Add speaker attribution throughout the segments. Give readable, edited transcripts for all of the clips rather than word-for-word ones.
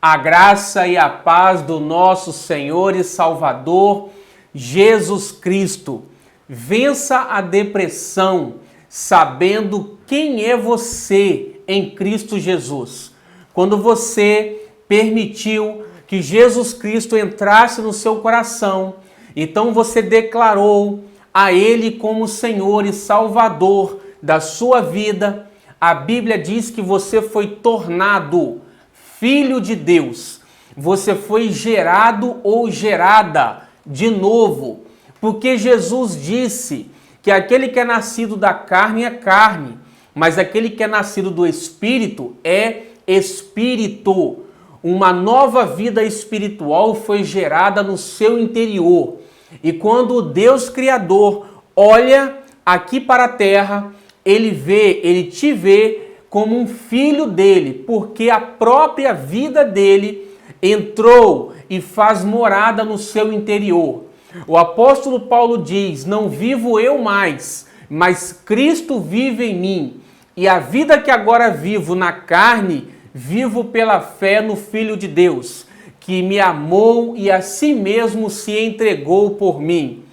Speaker 1: A graça e a paz do nosso Senhor e Salvador, Jesus Cristo. Vença a depressão, sabendo quem é você em Cristo Jesus. Quando você permitiu que Jesus Cristo entrasse no seu coração, então você declarou a Ele como Senhor e Salvador da sua vida. A Bíblia diz que você foi tornado Filho de Deus. Você foi gerado ou gerada de novo, porque Jesus disse que aquele que é nascido da carne é carne, mas aquele que é nascido do Espírito é Espírito. Uma nova vida espiritual foi gerada no seu interior. E quando o Deus Criador olha aqui para a terra, ele te vê como um filho dele, porque a própria vida dele entrou e faz morada no seu interior. O apóstolo Paulo diz: não vivo eu mais, mas Cristo vive em mim. E a vida que agora vivo na carne, vivo pela fé no Filho de Deus, que me amou e a si mesmo se entregou por mim.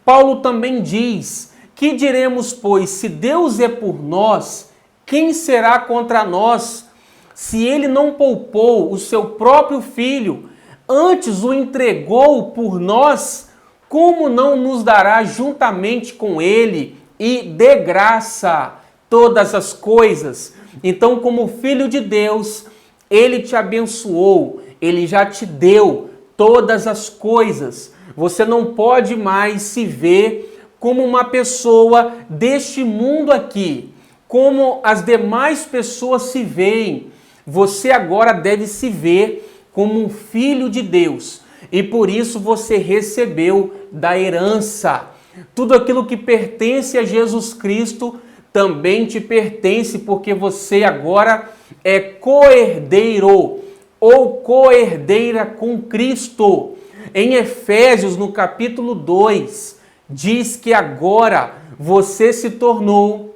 Speaker 1: Paulo também diz: que diremos, pois, se Deus é por nós, quem será contra nós? Se ele não poupou o seu próprio filho, antes o entregou por nós, como não nos dará juntamente com ele e de graça todas as coisas? Então, como filho de Deus, ele te abençoou, ele já te deu todas as coisas. Você não pode mais se ver como uma pessoa deste mundo aqui, como as demais pessoas se veem. Você agora deve se ver como um filho de Deus. E por isso você recebeu da herança. Tudo aquilo que pertence a Jesus Cristo também te pertence, porque você agora é co-herdeiro ou co-herdeira com Cristo. Em Efésios, no capítulo 2, diz que agora você se tornou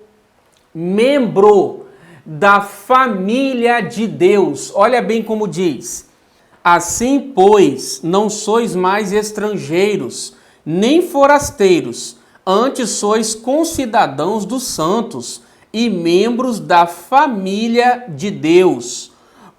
Speaker 1: membro da família de Deus. Olha bem como diz: assim, pois, não sois mais estrangeiros, nem forasteiros, antes sois concidadãos dos santos e membros da família de Deus,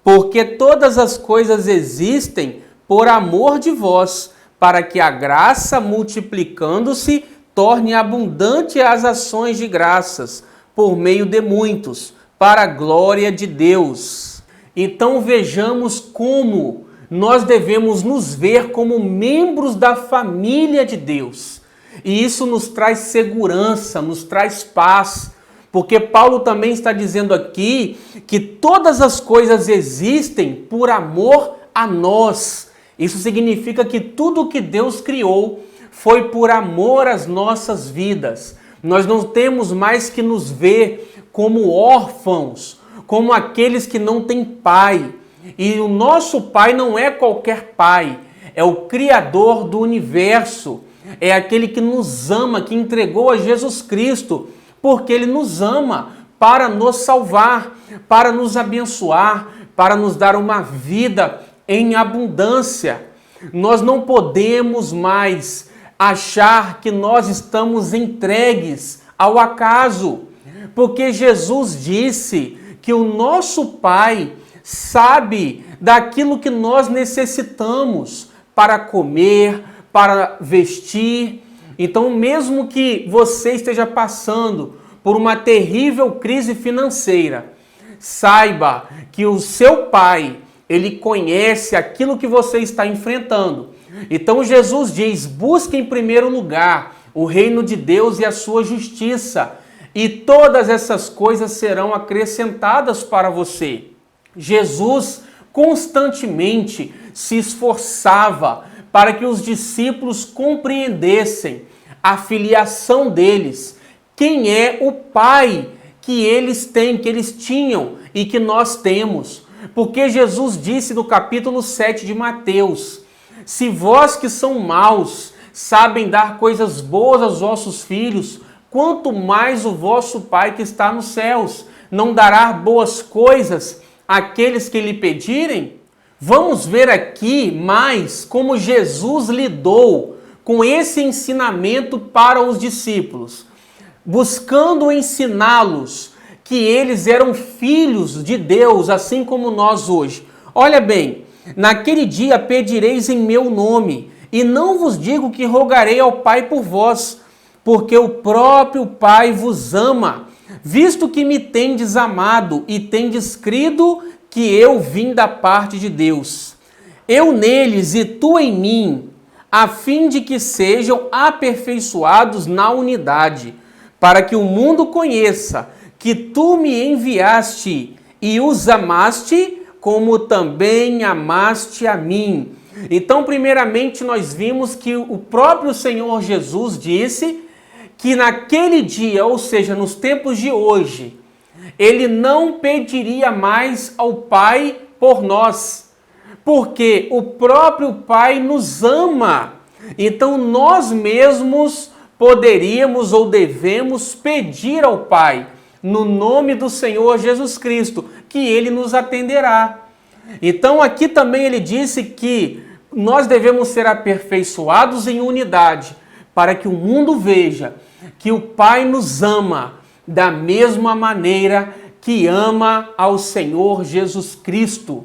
Speaker 1: porque todas as coisas existem por amor de vós, para que a graça, multiplicando-se, torne abundante as ações de graças, por meio de muitos, para a glória de Deus. Então vejamos como nós devemos nos ver como membros da família de Deus. E isso nos traz segurança, nos traz paz, porque Paulo também está dizendo aqui que todas as coisas existem por amor a nós. Isso significa que tudo que Deus criou foi por amor às nossas vidas. Nós não temos mais que nos ver como órfãos, como aqueles que não têm pai. E o nosso pai não é qualquer pai, é o Criador do universo, é aquele que nos ama, que entregou a Jesus Cristo, porque ele nos ama para nos salvar, para nos abençoar, para nos dar uma vida em abundância. Nós não podemos mais achar que nós estamos entregues ao acaso, porque Jesus disse que o nosso Pai sabe daquilo que nós necessitamos para comer, para vestir. Então, mesmo que você esteja passando por uma terrível crise financeira, saiba que o seu Pai, ele conhece aquilo que você está enfrentando. Então Jesus diz: busque em primeiro lugar o reino de Deus e a sua justiça, e todas essas coisas serão acrescentadas para você. Jesus constantemente se esforçava para que os discípulos compreendessem a filiação deles, quem é o Pai que eles têm, que eles tinham e que nós temos. Porque Jesus disse no capítulo 7 de Mateus: se vós que são maus sabem dar coisas boas aos vossos filhos, quanto mais o vosso Pai que está nos céus não dará boas coisas àqueles que lhe pedirem? Vamos ver aqui mais como Jesus lidou com esse ensinamento para os discípulos, buscando ensiná-los que eles eram filhos de Deus, assim como nós hoje. Olha bem, naquele dia pedireis em meu nome, e não vos digo que rogarei ao Pai por vós, porque o próprio Pai vos ama, visto que me tendes amado e tendes crido que eu vim da parte de Deus. Eu neles e tu em mim, a fim de que sejam aperfeiçoados na unidade, para que o mundo conheça que tu me enviaste e os amaste, como também amaste a mim. Então, primeiramente, nós vimos que o próprio Senhor Jesus disse que naquele dia, ou seja, nos tempos de hoje, ele não pediria mais ao Pai por nós, porque o próprio Pai nos ama. Então, nós mesmos poderíamos ou devemos pedir ao Pai, no nome do Senhor Jesus Cristo, que ele nos atenderá. Então aqui também ele disse que nós devemos ser aperfeiçoados em unidade, para que o mundo veja que o Pai nos ama da mesma maneira que ama ao Senhor Jesus Cristo.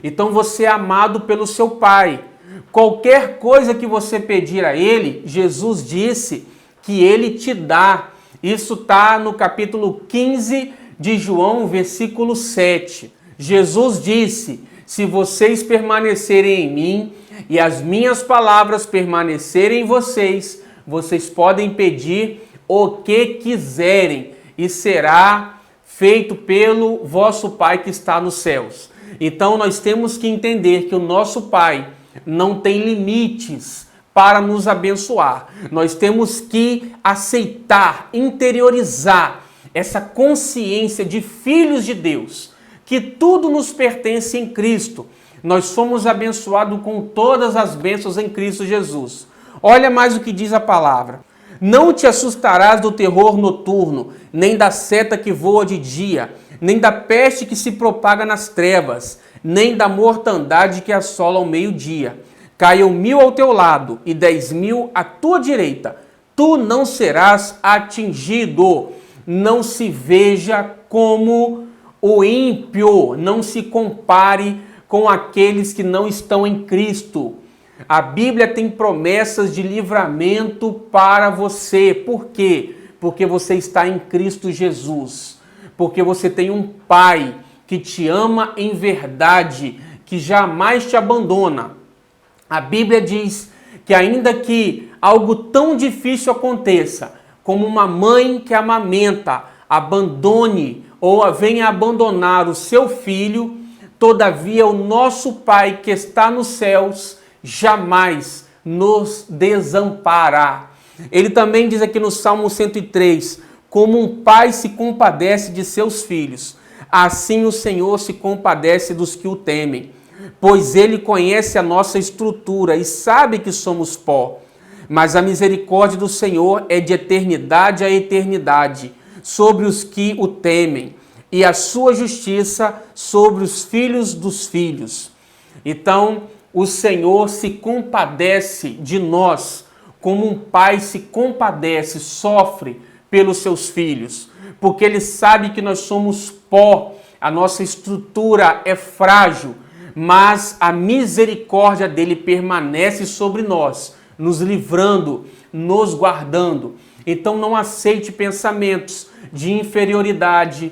Speaker 1: Então você é amado pelo seu Pai. Qualquer coisa que você pedir a Ele, Jesus disse que Ele te dá. Isso está no capítulo 15 de João, versículo 7. Jesus disse: se vocês permanecerem em mim e as minhas palavras permanecerem em vocês, vocês podem pedir o que quiserem e será feito pelo vosso Pai que está nos céus. Então nós temos que entender que o nosso Pai não tem limites para nos abençoar. Nós temos que aceitar, interiorizar essa consciência de filhos de Deus, que tudo nos pertence em Cristo. Nós somos abençoados com todas as bênçãos em Cristo Jesus. Olha mais o que diz a palavra. Não te assustarás do terror noturno, nem da seta que voa de dia, nem da peste que se propaga nas trevas, nem da mortandade que assola ao meio-dia. Caiam 1000 ao teu lado e 10.000 à tua direita, tu não serás atingido. Não se veja como o ímpio, não se compare com aqueles que não estão em Cristo. A Bíblia tem promessas de livramento para você. Por quê? Porque você está em Cristo Jesus. Porque você tem um Pai que te ama em verdade, que jamais te abandona. A Bíblia diz que ainda que algo tão difícil aconteça, como uma mãe que amamenta, abandone ou venha abandonar o seu filho, todavia o nosso Pai que está nos céus jamais nos desamparará. Ele também diz aqui no Salmo 103, como um pai se compadece de seus filhos, assim o Senhor se compadece dos que o temem. Pois ele conhece a nossa estrutura e sabe que somos pó. Mas a misericórdia do Senhor é de eternidade a eternidade sobre os que o temem, e a sua justiça sobre os filhos dos filhos. Então, o Senhor se compadece de nós, como um pai se compadece, sofre pelos seus filhos, porque ele sabe que nós somos pó, a nossa estrutura é frágil, mas a misericórdia dele permanece sobre nós, nos livrando, nos guardando. Então não aceite pensamentos de inferioridade,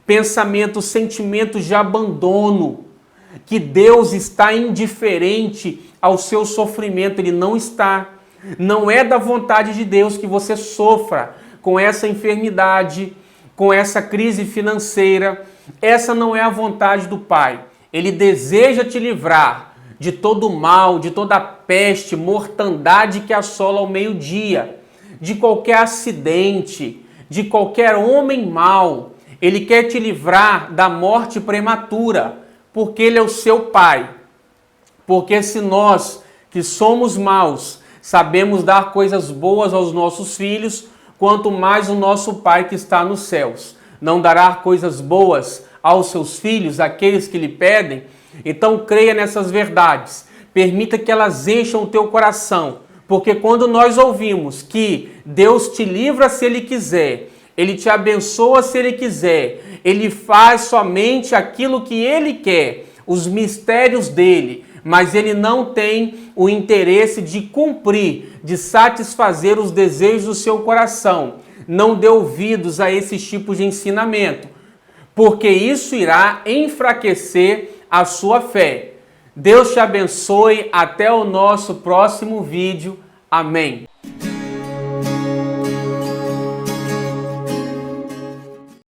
Speaker 1: pensamentos, sentimentos de abandono, que Deus está indiferente ao seu sofrimento. Ele não está. Não é da vontade de Deus que você sofra com essa enfermidade, com essa crise financeira. Essa não é a vontade do Pai. Ele deseja te livrar de todo mal, de toda peste, mortandade que assola ao meio-dia, de qualquer acidente, de qualquer homem mau. Ele quer te livrar da morte prematura, porque Ele é o seu Pai. Porque se nós, que somos maus, sabemos dar coisas boas aos nossos filhos, quanto mais o nosso Pai que está nos céus não dará coisas boas aos seus filhos, aqueles que lhe pedem. Então creia nessas verdades, permita que elas encham o teu coração, porque quando nós ouvimos que Deus te livra se Ele quiser, Ele te abençoa se Ele quiser, Ele faz somente aquilo que Ele quer, os mistérios dEle, mas Ele não tem o interesse de cumprir, de satisfazer os desejos do seu coração. Não dê ouvidos a esses tipos de ensinamento, porque isso irá enfraquecer a sua fé. Deus te abençoe. Até o nosso próximo vídeo. Amém.